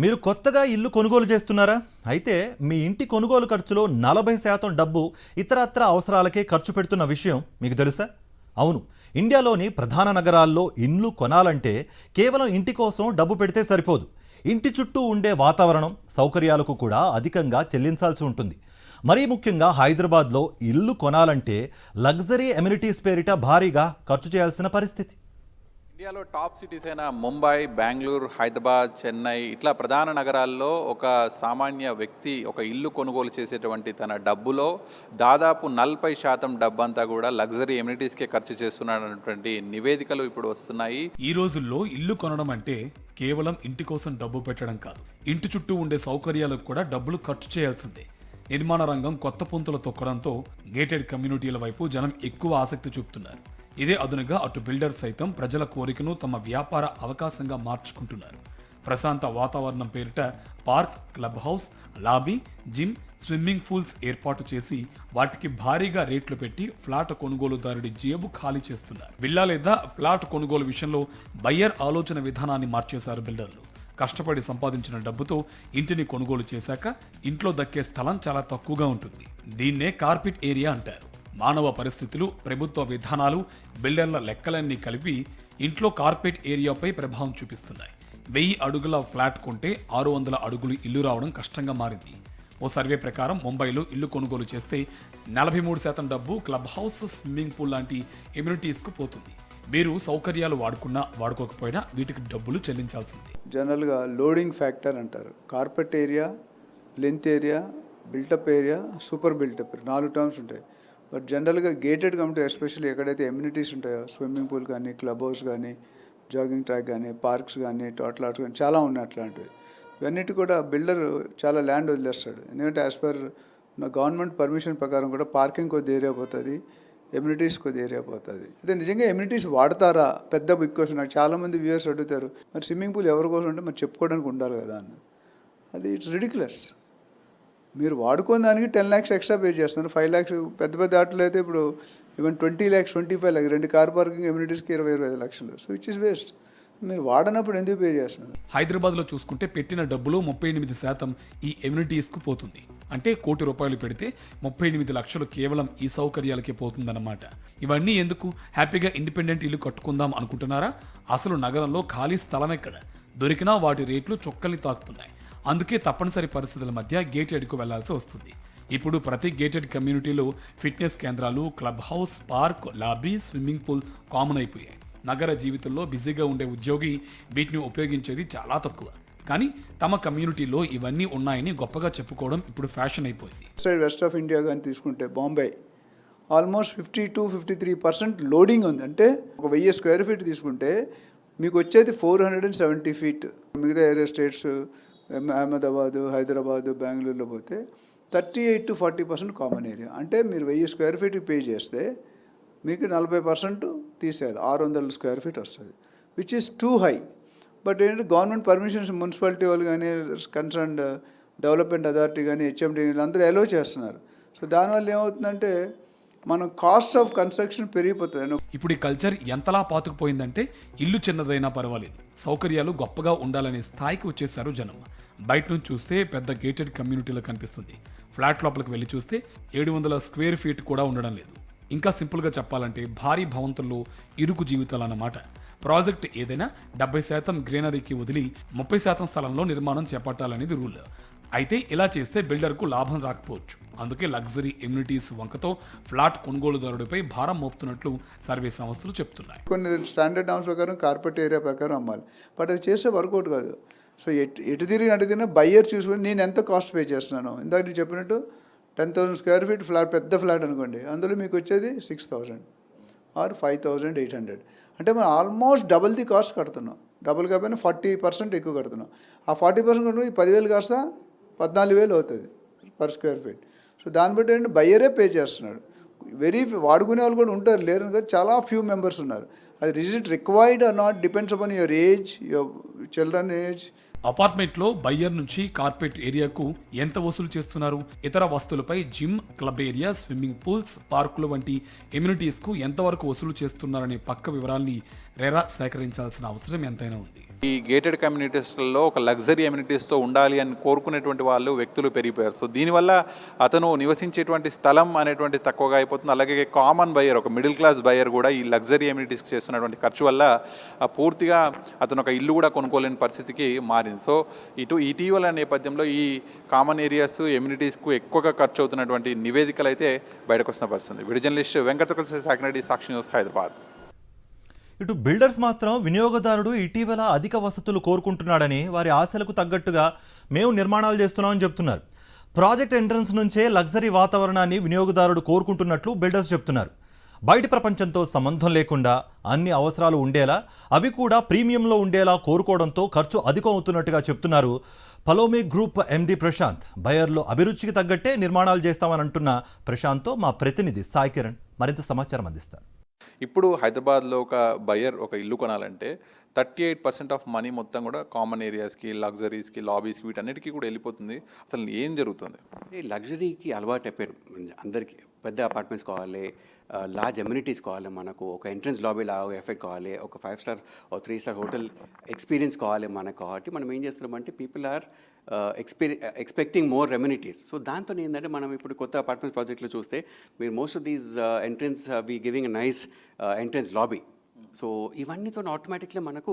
మీరు కొత్తగా ఇల్లు కొనుగోలు చేస్తున్నారా? అయితే మీ ఇంటి కొనుగోలు ఖర్చులో 40% డబ్బు ఇతరత్ర అవసరాలకే ఖర్చు పెడుతున్న విషయం మీకు తెలుసా? అవును, ఇండియాలోని ప్రధాన నగరాల్లో ఇల్లు కొనాలంటే కేవలం ఇంటి కోసం డబ్బు పెడితే సరిపోదు. ఇంటి చుట్టూ ఉండే వాతావరణం, సౌకర్యాలకు కూడా అధికంగా చెల్లించాల్సి ఉంటుంది. మరీ ముఖ్యంగా హైదరాబాద్లో ఇల్లు కొనాలంటే లగ్జరీ ఎమ్యూనిటీస్ పేరిట భారీగా ఖర్చు చేయాల్సిన పరిస్థితి. ఇండియాలో టాప్ సిటీస్ అయిన ముంబై, బెంగళూరు, హైదరాబాద్, చెన్నై ఇట్లా ప్రధాన నగరాల్లో ఒక సామాన్య వ్యక్తి ఒక ఇల్లు కొనుగోలు చేసేటువంటి తన డబ్బులో దాదాపు 40% డబ్బంతా కూడా లగ్జరీ ఎమ్యూనిటీస్కే ఖర్చు చేస్తున్నాడన్నటువంటి నివేదికలు ఇప్పుడు వస్తున్నాయి. ఈ రోజుల్లో ఇల్లు కొనడం అంటే కేవలం ఇంటి కోసం డబ్బు పెట్టడం కాదు, ఇంటి చుట్టూ ఉండే సౌకర్యాలకు కూడా డబ్బులు ఖర్చు చేయాల్సిందే. నిర్మాణ రంగం కొత్త పుంతలు తొక్కడంతో గేటెడ్ కమ్యూనిటీల వైపు జనం ఎక్కువ ఆసక్తి చూపుతున్నారు. ఇదే అదునుగా అటు బిల్డర్స్ సైతం ప్రజల కోరికను తమ వ్యాపార అవకాశంగా మార్చుకుంటున్నారు. ప్రశాంత వాతావరణం పేరిట park, club house, lobby, gym, swimming pools ఏర్పాటు చేసి వాటికి భారీగా రేట్లు పెట్టి ఫ్లాట్ కొనుగోలుదారుడి జేబు ఖాళీ చేస్తున్నారు. విల్లా లేదా ఫ్లాట్ కొనుగోలు విషయంలో బయ్యర్ ఆలోచన విధానాన్ని మార్చేశారు బిల్డర్లు. కష్టపడి సంపాదించిన డబ్బుతో ఇంటిని కొనుగోలు చేశాక ఇంట్లో దక్కే స్థలం చాలా తక్కువగా ఉంటుంది. దీన్నే కార్పెట్ ఏరియా అంటారు. మానవ పరిస్థితులు, ప్రభుత్వ విధానాలు, బిల్డర్ల లెక్కలన్నీ కలిపి ఇంట్లో కార్పెట్ ఏరియాపై ప్రభావం చూపిస్తున్నాయి. 1000 అడుగుల ఫ్లాట్ కొంటే 600 అడుగులు ఇల్లు రావడం కష్టంగా మారింది. ఓ సర్వే ప్రకారం ముంబైలో ఇల్లు కొనుగోలు చేస్తే 43% డబ్బు క్లబ్ హౌస్, స్విమ్మింగ్ పూల్ లాంటి ఎమ్యూనిటీస్కు పోతుంది. మీరు సౌకర్యాలు వాడుకున్నా వాడుకోకపోయినా వీటికి డబ్బులు చెల్లించాల్సింది. జనరల్గా లోడింగ్ ఫ్యాక్టర్ అంటారు. Carpet area, length area, built-up area, super built-up 4 terms ఉంటాయి. బట్ జనరల్గా గేటెడ్ కమ్యూనిటీ ఎస్పెషల్లీ ఎక్కడైతే ఎమ్యూనిటీస్ ఉంటాయో, స్విమ్మింగ్ పూల్ కానీ, క్లబ్ హౌస్ కానీ, జాగింగ్ ట్రాక్ కానీ, పార్క్స్ కానీ, టోటల్ ఆర్ట్స్ కానీ చాలా ఉన్నాయి. అట్లాంటివి ఇవన్నిటి కూడా బిల్డర్ చాలా ల్యాండ్ వదిలేస్తాడు. ఎందుకంటే యాజ్ పర్ గవర్నమెంట్ పర్మిషన్ ప్రకారం కూడా పార్కింగ్ కొద్ది ఏరియా పోతుంది, ఎమ్యూనిటీస్ కొద్ది ఏరియా పోతుంది. అయితే నిజంగా ఎమ్యూనిటీస్ వాడతారా పెద్ద బిగ్ క్వశ్చన్. నాకు చాలామంది వ్యూవర్స్ అడుగుతారు, మరి స్విమ్మింగ్ పూల్ ఎవరి కోసం అంటే మరి చెప్పుకోవడానికి ఉండాలి కదా అని. అది ఇట్స్ రిడిక్యులస్. మీరు వాడుకున్న దానికి 10 lakhs ఎక్స్ట్రా పే చేస్తున్నారు. 5 lakhs పెద్ద పెద్ద ఆటలు అయితే ఇప్పుడు even 20 lakhs, 25 lakhs 2 car parking ఎమ్యూనిటీస్కి 20-25 లక్షలు. So which is waste. మీరు వాడనప్పుడు ఎందుకు పే చేస్తున్నారు? హైదరాబాద్లో చూసుకుంటే పెట్టిన డబ్బులో 38% ఈ ఎమ్యూనిటీస్కు పోతుంది. అంటే ₹1 పెడితే 38 లక్షలు కేవలం ఈ సౌకర్యాలకే పోతుందన్నమాట. ఇవన్నీ ఎందుకు? హ్యాపీగా ఇండిపెండెంట్ ఇల్లు కట్టుకుందాం అనుకుంటున్నారా? అసలు నగరంలో ఖాళీ స్థలం ఎక్కడ? దొరికినా వాటి రేట్లు చొక్కల్ని తాకుతున్నాయి. అందుకే తప్పనిసరి పరిస్థితుల మధ్య గేటెడ్కు వెళ్లాల్సి వస్తుంది. ఇప్పుడు ప్రతి గేటెడ్ కమ్యూనిటీలో ఫిట్నెస్ కేంద్రాలు, club house, park, lobby, swimming pool common అయిపోయాయి. నగర జీవితంలో బిజీగా ఉండే ఉద్యోగి వీటిని ఉపయోగించేది చాలా తక్కువ. కానీ తమ కమ్యూనిటీలో ఇవన్నీ ఉన్నాయని గొప్పగా చెప్పుకోవడం ఇప్పుడు ఫ్యాషన్ అయిపోయింది. సైడ్ వెస్ట్ ఆఫ్ ఇండియా కానీ తీసుకుంటే బాంబే ఆల్మోస్ట్ 52-53% లోడింగ్ ఉంది. అంటే ఒక 1000 square feet తీసుకుంటే మీకు వచ్చేది 470 feet. మిగతా ఏరియా స్టేట్స్ అహ్మదాబాదు, హైదరాబాదు, బెంగళూరులో పోతే 38-40% కామన్ ఏరియా. అంటే మీరు 1000 square feet పే చేస్తే మీకు 40% తీసేయాలి, 600 square feet వస్తుంది, which is two high. But ఏంటంటే గవర్నమెంట్ పర్మిషన్స్, మున్సిపాలిటీ వాళ్ళు కానీ, కన్సర్న్డ్ డెవలప్మెంట్ అథారిటీ కానీ, హెచ్ఎండి వీళ్ళందరూ అలో చేస్తున్నారు. సో దానివల్ల ఏమవుతుందంటే మనం కాస్ట్ ఆఫ్ కన్స్ట్రక్షన్ పెరిగిపోతుంది. ఇప్పుడు ఈ కల్చర్ ఎంతలా పాతుకుపోయిందంటే ఇల్లు చిన్నదైనా పర్వాలేదు, సౌకర్యాలు గొప్పగా ఉండాలనే స్థాయికి వచ్చేసారు జనం. బయట నుంచి చూస్తే పెద్ద గేటెడ్ కమ్యూనిటీలో కనిపిస్తుంది. ఫ్లాట్ లోపలికి వెళ్ళి చూస్తే 700 square feet కూడా ఉండడం లేదు. ఇంకా సింపుల్గా చెప్పాలంటే భారీ భవంతుల్లో ఇరుకు జీవితాలు అన్నమాట. ప్రాజెక్ట్ ఏదైనా 70% గ్రీనరీకి వదిలి 30% స్థలంలో నిర్మాణం చేపట్టాలనేది రూల్. అయితే ఇలా చేస్తే బిల్డర్కు లాభం రాకపోవచ్చు. అందుకే లగ్జరీ ఎమ్యూనిటీస్ వంకతో ఫ్లాట్ కొనుగోలుదారుడిపై భారం మోపుతున్నట్లు సర్వే సంస్థలు చెప్తున్నాయి. కొన్ని స్టాండర్డ్ నామ్స్ ప్రకారం కార్పెట్ ఏరియా ప్రకారం అమ్మాలి. బట్ అది చేస్తే వర్కౌట్ కాదు. సో ఎటు తిరిగి అటు తిరిగినా బయ్యర్ చూసుకొని నేను ఎంత కాస్ట్ పే చేస్తున్నాను. ఇందాక నేను చెప్పినట్టు 10,000 square feet ఫ్లాట్, పెద్ద ఫ్లాట్ అనుకోండి, అందులో మీకు వచ్చేది 6,000 ఆర్ 5,800. అంటే మనం ఆల్మోస్ట్ డబుల్ ది కాస్ట్ కడుతున్నాం. డబుల్ కాకపోయినా 40% ఎక్కువ కడుతున్నాం. ఆ 40% కడుతున్నాం, ఈ 10,000 కాస్త 14,000 అవుతుంది per square feet. సో దాన్ని బట్టి ఏంటంటే బయ్యరే పే చేస్తున్నాడు. వాడుకునే వాళ్ళు కూడా ఉంటారు, లేరు కదా, చాలా ఫ్యూ మెంబర్స్ ఉన్నారు. అది is it required or not depends upon your age, your children age. అపార్ట్మెంట్లో బయ్యర్ నుంచి కార్పెట్ ఏరియాకు ఎంత వసూలు చేస్తున్నారు? ఇతర వస్తువులపై gym, club area, swimming pools, పార్కులు వంటి ఎమ్యూనిటీస్కు ఎంతవరకు వసూలు చేస్తున్నారనే పక్క వివరాల్ని రెరా సేకరించాల్సిన అవసరం ఎంతైనా ఉంది. ఈ గేటెడ్ కమ్యూనిటీస్లలో ఒక లగ్జరీ ఎమ్యూనిటీస్తో ఉండాలి అని కోరుకునేటువంటి వ్యక్తులు పెరిగిపోయారు. సో దీనివల్ల అతను నివసించేటువంటి స్థలం అనేటువంటి తక్కువగా అయిపోతుంది. అలాగే కామన్ బయర్, ఒక మిడిల్ క్లాస్ బయర్ కూడా ఈ లగ్జరీ ఎమ్యూనిటీస్కి చేస్తున్నటువంటి ఖర్చు వల్ల పూర్తిగా అతను ఒక ఇల్లు కూడా కొనుక్కోలేని పరిస్థితికి మారింది. సో ఇటీవల నేపథ్యంలో ఈ కామన్ ఏరియాస్ ఎమ్యూనిటీస్కు ఎక్కువగా ఖర్చు అవుతున్నటువంటి నివేదికలు అయితే బయటకు వస్తున్న పరిస్థితుంది. వీడియో జర్నలిస్ట్ వెంకటతో కలిసి సాకిరెడ్డి, సాక్షి న్యూస్, హైదరాబాద్. ఇటు బిల్డర్స్ మాత్రం వినియోగదారుడు ఇటీవల అధిక వసతులు కోరుకుంటున్నాడని, వారి ఆశలకు తగ్గట్టుగా మేము నిర్మాణాలు చేస్తున్నామని చెప్తున్నారు. ప్రాజెక్ట్ ఎంట్రన్స్ నుంచే లగ్జరీ వాతావరణాన్ని వినియోగదారుడు కోరుకుంటున్నట్లు బిల్డర్స్ చెప్తున్నారు. బయటి ప్రపంచంతో సంబంధం లేకుండా అన్ని అవసరాలు ఉండేలా, అవి కూడా ప్రీమియంలో ఉండేలా కోరుకోవడంతో ఖర్చు అధికం అవుతున్నట్టుగా చెప్తున్నారు పలోమి గ్రూప్ ఎండి ప్రశాంత్. బయర్లు అభిరుచికి తగ్గట్టే నిర్మాణాలు చేస్తామని అంటున్న ప్రశాంత్తో మా ప్రతినిధి సాయి కిరణ్ మరింత సమాచారం అందిస్తారు. ఇప్పుడు హైదరాబాద్లో ఒక బయర్ ఒక ఇల్లు కొనాలంటే 38% ఆఫ్ మనీ మొత్తం కూడా కామన్ ఏరియాస్కి, లగ్జరీస్కి, లాబీస్కి, వీటన్నిటికీ కూడా వెళ్ళిపోతుంది. అసలు ఏం జరుగుతుంది? లగ్జరీకి అలవాటు అయిపోయారు అందరికీ. పెద్ద అపార్ట్మెంట్స్ కావాలి, లార్జ్ ఎమ్యూనిటీస్ కావాలి, మనకు ఒక ఎంట్రన్స్ లాబీ లాగా ఎఫెక్ట్ కావాలి, ఒక 5 స్టార్ 3 స్టార్ హోటల్ ఎక్స్పీరియన్స్ కావాలి మనకు. కాబట్టి మనం ఏం చేస్తున్నామంటే people are expecting more amenities. So దాంతో ఏంటంటే మనం ఇప్పుడు కొత్త అపార్ట్మెంట్ ప్రాజెక్ట్లో చూస్తే మీరు most of these entrance we giving a nice entrance lobby. So ఇవన్నీతో ఆటోమేటిక్లీ మనకు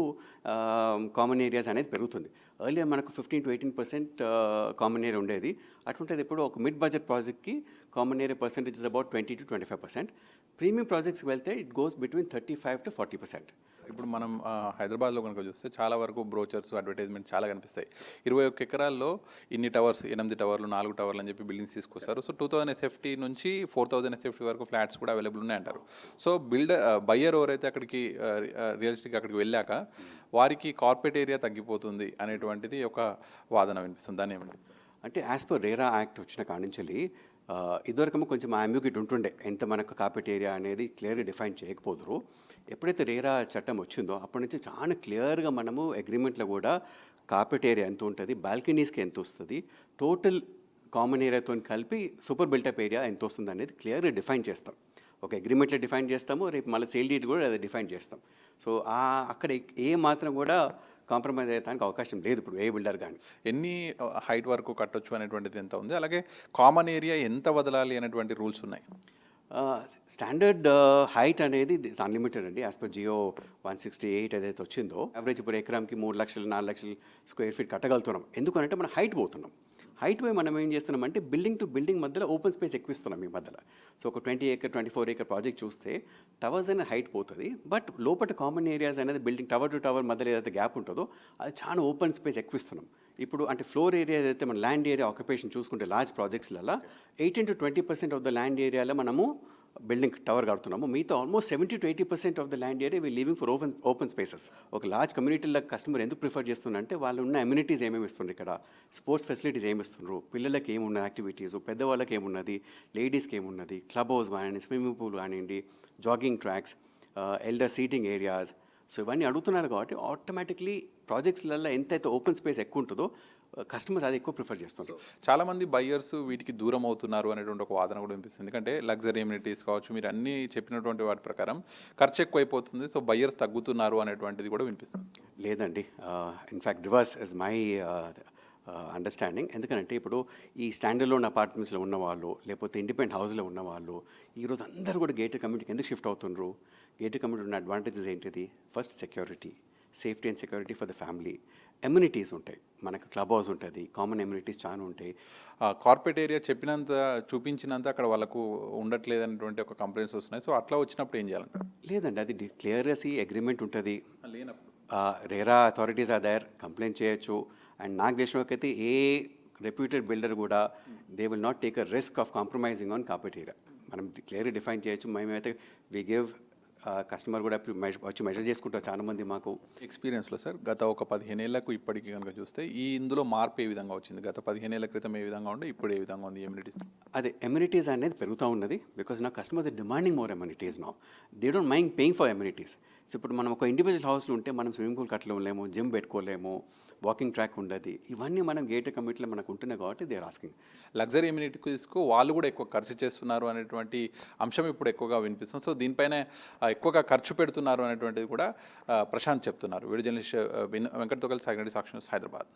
కామన్ ఏరియాస్ అనేది పెరుగుతుంది. ఎర్లియర్ మనకు 15 to 18% కామన్ ఏరియా ఉండేది. అటువంటిది ఇప్పుడు ఒక మిడ్ బడ్జెట్ ప్రాజెక్ట్కి common area percentage is about 20 to 25%. Premium ప్రాజెక్ట్స్కి వెళ్తే ఇట్ గోస్ బిట్వీన్ 35 to 40%. ఇప్పుడు మనం హైదరాబాద్లో కనుక చూస్తే చాలా వరకు బ్రోచర్స్, అడ్వర్టైజ్మెంట్ చాలా కనిపిస్తాయి. 21 ఎకరాల్లో ఇన్ని టవర్స్, 8 టవర్లు, 4 టవర్లు అని చెప్పి బిల్డింగ్స్ తీసుకొస్తారు. సో 2000 SFT నుంచి 4000 SFT వరకు ఫ్లాట్స్ కూడా అవైలబుల్ ఉన్నాయంటారు. సో బయ్యర్ ఎవరైతే అక్కడికి రియలిస్టిక్ అక్కడికి వెళ్ళాక వారికి కార్పొరేట్ ఏరియా తగ్గిపోతుంది అనేటువంటిది ఒక వాదన వినిపిస్తుంది. దాన్ని ఏమంటారు? అంటే యాజ్ పర్ రేరా యాక్ట్ వచ్చిన కాడి నుంచి ఇదివరకేమో కొంచెం అంబ్యూగిటీ ఉంటుండే, ఎంత మనకు కార్పొరేట్ ఏరియా అనేది క్లియర్గా డిఫైన్ చేయకపోదురు. ఎప్పుడైతే రేరా చట్టం వచ్చిందో అప్పటి నుంచి చాలా క్లియర్గా మనము అగ్రిమెంట్లో కూడా కార్పొరేట్ ఏరియా ఎంత ఉంటుంది, బాల్కనీస్కి ఎంత వస్తుంది, టోటల్ కామన్ ఏరియాతో కలిపి సూపర్ బిల్టప్ ఏరియా ఎంత వస్తుంది అనేది క్లియర్గా డిఫైన్ చేస్తాం. ఒక అగ్రిమెంట్లో డిఫైన్ చేస్తాము, రేపు మళ్ళీ సేల్ డీడ్ కూడా అది డిఫైన్ చేస్తాం. సో అక్కడ ఏ మాత్రం కూడా కాంప్రమైజ్ అయ్యేదానికి అవకాశం లేదు ఇప్పుడు ఏ బిల్డర్ కానీ. ఎన్ని హైట్ వరకు కట్టొచ్చు అనేటువంటిది ఎంత ఉంది, అలాగే కామన్ ఏరియా ఎంత వదలాలి అనేటువంటి రూల్స్ ఉన్నాయి? స్టాండర్డ్ హైట్ అనేది అన్లిమిటెడ్ అండి. యాజ్ పర్ జియో 168 ఏదైతే వచ్చిందో యావరేజ్ ఇప్పుడు ఎకరానికి 3 లక్షలు 4 లక్షలు స్క్వేర్ ఫీట్ కట్టగలుగుతున్నాం. ఎందుకంటే మనం హైట్ పోతున్నాం. హైట్ పోయి మనం ఏం చేస్తున్నామంటే బిల్డింగ్ టు బిల్డింగ్ మధ్యలో ఓపెన్ స్పేస్ ఎక్కువ ఇస్తున్నాం ఈ మధ్యలో. సో ఒక 20 acre 24 acre ప్రాజెక్ట్ చూస్తే టవర్స్ అనేది హైట్ పోతుంది, బట్ లోపల కామన్ ఏరియాస్ అనేది బిల్డింగ్ టవర్ టు టవర్ మధ్యలో ఏదైతే గ్యాప్ ఉంటుందో అది చాలా ఓపెన్ స్పేస్ ఎక్కువ ఇస్తున్నాం. ఇప్పుడు అంటే ఫ్లోర్ ఏరియా ఏదైతే మన ల్యాండ్ ఏరియా ఆక్యుపేషన్ చూసుకుంటే లార్జ్ ప్రాజెక్ట్స్లలో 18 to 20% ఆఫ్ ద ల్యాండ్ ఏరియాలో మనము బిల్డింగ్ టవర్ కడుతున్నాము. మిగతా almost 70 to 80% of the land area we living for open spaces. ఒక లార్జ్ కమ్యూనిటీలో కస్టమర్ ఎందుకు ప్రిఫర్ చేస్తున్నారంటే వాళ్ళు ఉన్న అమ్యూనిటీస్ ఏమేమి ఇస్తున్నారు, ఇక్కడ స్పోర్ట్స్ ఫెసిలిటీస్ ఏమి ఇస్తున్నారు, పిల్లలకి ఏమున్న యాక్టివిటీస్, పెద్దవాళ్ళకి ఏమున్నది, లేడీస్కి ఏమున్నది, క్లబ్ హౌస్ కానివ్వండి, స్విమ్మింగ్ పూల్ కానివ్వండి, jogging tracks, elder seating areas. So ఇవన్నీ అడుగుతున్నారు కాబట్టి ఆటోమేటిక్లీ ప్రాజెక్ట్స్లలో ఎంతైతే ఓపెన్ స్పేస్ ఎక్కువ ఉంటుందో కస్టమర్స్ అది ఎక్కువ ప్రిఫర్ చేస్తుంటారు. చాలామంది బయ్యర్స్ వీటికి దూరం అవుతున్నారు అనేటువంటి ఒక వాదన కూడా వినిపిస్తుంది. ఎందుకంటే లగ్జరీ ఎమ్యూనిటీస్ కావచ్చు, మీరు అన్నీ చెప్పినటువంటి వాటి ప్రకారం ఖర్చు ఎక్కువైపోతుంది, సో బయ్యర్స్ తగ్గుతున్నారు అనేటువంటిది కూడా వినిపిస్తుంది. లేదండి, in fact reverse is my understanding. ఎందుకంటే ఇప్పుడు ఈ స్టాండర్డ్ లోన్ అపార్ట్మెంట్స్లో ఉన్నవాళ్ళు లేకపోతే ఇండిపెండెంట్ హౌస్లో ఉన్నవాళ్ళు ఈరోజు అందరూ కూడా గేటెడ్ కమ్యూనిటీకి ఎందుకు షిఫ్ట్ అవుతున్నారు? గేటెడ్ కమ్యూనిటీ ఉన్న అడ్వాంటేజెస్ ఏంటిది? First security, safety and security for the family. Amenities ఉంటాయి, మనకు క్లబ్ హౌస్ ఉంటుంది, కామన్ ఎమ్యూనిటీస్ చాలా ఉంటాయి. కార్పొరేట్ ఏరియా చెప్పినంత చూపించినంత అక్కడ వాళ్ళకు ఉండట్లేదు అనేటువంటి ఒక కంప్లైంట్స్ వస్తున్నాయి. సో అట్లా వచ్చినప్పుడు ఏం చేయాలంటారు? లేదండి, అది క్లియర్గా అగ్రిమెంట్ ఉంటుంది, లేనప్పుడు RERA authorities are there, complaint చేయొచ్చు. అండ్ నాకు తెలిసినకైతే అయితే ఏ రెప్యూటెడ్ బిల్డర్ కూడా they will not take a risk of compromising on corporate area. మనం క్లియర్గా డిఫైన్ చేయొచ్చు. మేమైతే వి గివ్ కస్టమర్ కూడా వచ్చి మెజర్ చేసుకుంటారు చాలామంది. మాకు ఎక్స్పీరియన్స్లో సార్ గత ఒక 15 ఏళ్లకు ఇప్పటికి కనుక చూస్తే ఇందులో మార్పు ఏ విధంగా వచ్చింది? గత 15 ఏళ్ల క్రితం ఏ విధంగా ఉండే, ఇప్పుడు ఏ విధంగా ఉంది ఎమ్యూనిటీస్? అదే ఎమ్యూనిటీస్ అనేది పెరుగుతూ ఉన్నది బికాజ్ నా customers are demanding more amenities now. They don't mind paying for amenities. So ఇప్పుడు మనం ఒక ఇండివిజువల్ హౌస్లో ఉంటే మనం స్విమ్మింగ్ పూల్ కట్టలేము, జిమ్ పెట్టుకోలేము, వాకింగ్ ట్రాక్ ఉండదు. ఇవన్నీ మనం గేటెడ్ కమ్యూనిటీలో మనకు ఉంటున్నాయి కాబట్టి దే ఆర్ ఆస్కింగ్. లగ్జరీ ఎమ్యూనిటీస్కు వాళ్ళు కూడా ఎక్కువ ఖర్చు చేస్తున్నారు అనేటువంటి అంశం ఇప్పుడు ఎక్కువగా వినిపిస్తుంది. సో దీనిపైన ఎక్కువగా ఖర్చు పెడుతున్నారు అనేటువంటిది కూడా ప్రశాంత్ చెప్తున్నారు. వీడియో జర్నలిస్ట్ వెంకట్ తొగల్, సాగిరెడ్డి, సాక్షి న్యూస్, హైదరాబాద్.